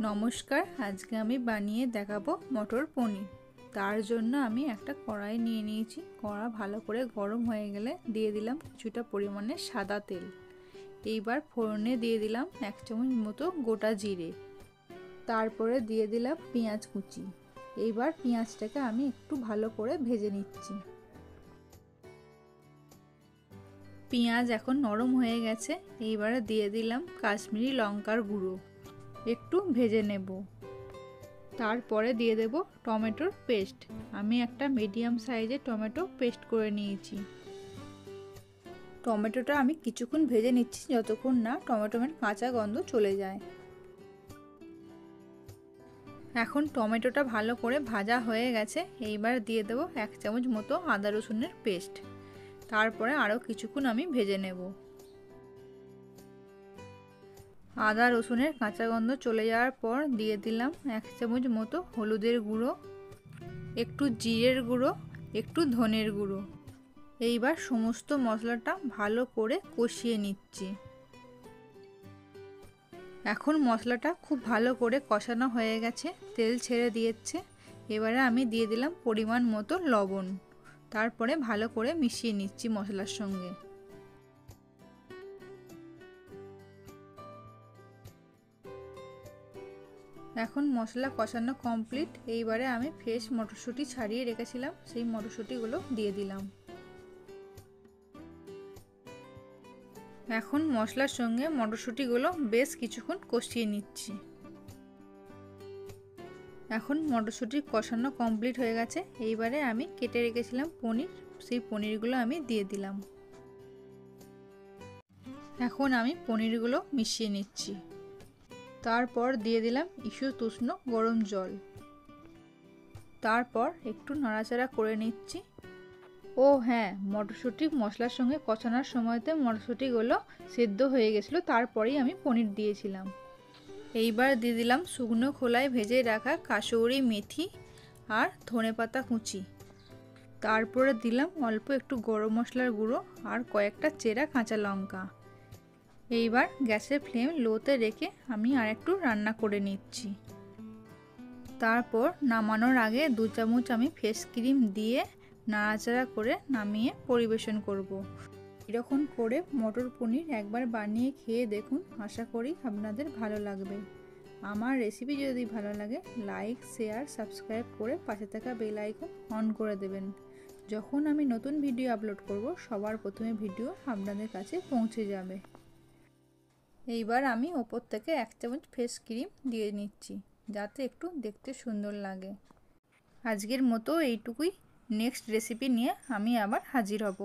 নমস্কার, আজকে আমি বানিয়ে দেখাবো মটর পনির। তার জন্য আমি একটা কড়াই নিয়ে নিয়েছি। কড়া ভালো করে গরম হয়ে গেলে দিয়ে দিলাম কিছুটা পরিমাণে সাদা তেল। এইবার ফোড়নে দিয়ে দিলাম 1 চামচ মতো গোটা জিরে। তারপরে দিয়ে দিলাম পেঁয়াজ কুচি। এইবার পেঁয়াজটাকে আমি একটু ভালো করে ভেজে নিচ্ছি। পেঁয়াজ এখন নরম হয়ে গেছে। এইবারে দিয়ে দিলাম কাশ্মীরি লঙ্কার গুঁড়ো, একটু ভেজে নেব। তারপরে দিয়ে দেব টমেটোর পেস্ট। আমি একটা মিডিয়াম সাইজের টমেটো পেস্ট করে নিয়েছি। টমেটোটা আমি কিছুক্ষণ ভেজে নিচ্ছি, যতক্ষণ না টমেটোর কাঁচা গন্ধ চলে যায়। এখন টমেটোটা ভালো করে ভাজা হয়ে গেছে। এইবার দিয়ে দেব 1 চামচ মতো আদা রসুনের পেস্ট। তারপরে আরও কিছুক্ষণ আমি ভেজে নেব। আদা রসুনের কাঁচা গন্ধ চলে যাওয়ার পর দিয়ে দিলাম 1 চামচ মতো হলুদের গুঁড়ো, একটু জিরের গুঁড়ো, একটু ধনের গুঁড়ো। এইবার সমস্ত মশলাটা ভালো করে কষিয়ে নিচ্ছি। এখন মশলাটা খুব ভালো করে কষানো হয়ে গেছে, তেল ছেড়ে দিয়েছে। এবারে আমি দিয়ে দিলাম পরিমাণ মতো লবণ। তারপরে ভালো করে মিশিয়ে নিচ্ছি মশলার সঙ্গে। এখন মশলা কষানো কমপ্লিট। এইবারে আমি ফ্রেশ মটরশুঁটি ছাড়িয়ে রেখেছিলাম, সেই মটরশুঁটিগুলো দিয়ে দিলাম। এখন মশলার সঙ্গে মটরশুঁটিগুলো বেশ কিছুক্ষণ কষিয়ে নিচ্ছি। এখন মটরশুঁটি কষানো কমপ্লিট হয়ে গেছে। এইবারে আমি কেটে রেখেছিলাম পনির, সেই পনিরগুলো আমি দিয়ে দিলাম। এখন আমি পনিরগুলো মিশিয়ে নিচ্ছি। তারপর দিয়ে দিলাম ঈষৎ উষ্ণ গরম জল। তারপর একটু নাড়াচাড়া করে নিচ্ছি। ও হ্যাঁ, মটরশুঁটি মশলার সঙ্গে কষানোর সময়তে মটরশুঁটিগুলো সেদ্ধ হয়ে গেছিলো, তারপরেই আমি পনির দিয়েছিলাম। এইবার দিয়ে দিলাম শুকনো খোলায় ভেজে রাখা কাসুরি মেথি আর ধনেপাতা কুচি। তারপরে দিলাম অল্প একটু গরম মশলার গুঁড়ো আর কয়েকটা চেরা কাঁচা লঙ্কা। এইবার গ্যাসের ফ্লেম লোতে রেখে আমি আর একটু রান্না করে নিচ্ছি। তারপর নামানোর আগে 2 চামচ আমি ফেস ক্রিম দিয়ে নাড়াচাড়া করে নামিয়ে পরিবেশন করব। এরকম করে মটর পনির একবার বানিয়ে খেয়ে দেখুন, আশা করি আপনাদের ভালো লাগবে। আমার রেসিপি যদি ভালো লাগে লাইক, শেয়ার, সাবস্ক্রাইব করে পাশে থাকা বেল আইকন অন করে দেবেন। যখন আমি নতুন ভিডিও আপলোড করব সবার প্রথমে ভিডিও আপনাদের কাছে পৌঁছে যাবে। এইবার আমি ওপর থেকে 1 চামচ ফেস ক্রিম দিয়ে নিচ্ছি, যাতে একটু দেখতে সুন্দর লাগে। আজকের মতো এইটুকুই। নেক্সট রেসিপি নিয়ে আমি আবার হাজির হব।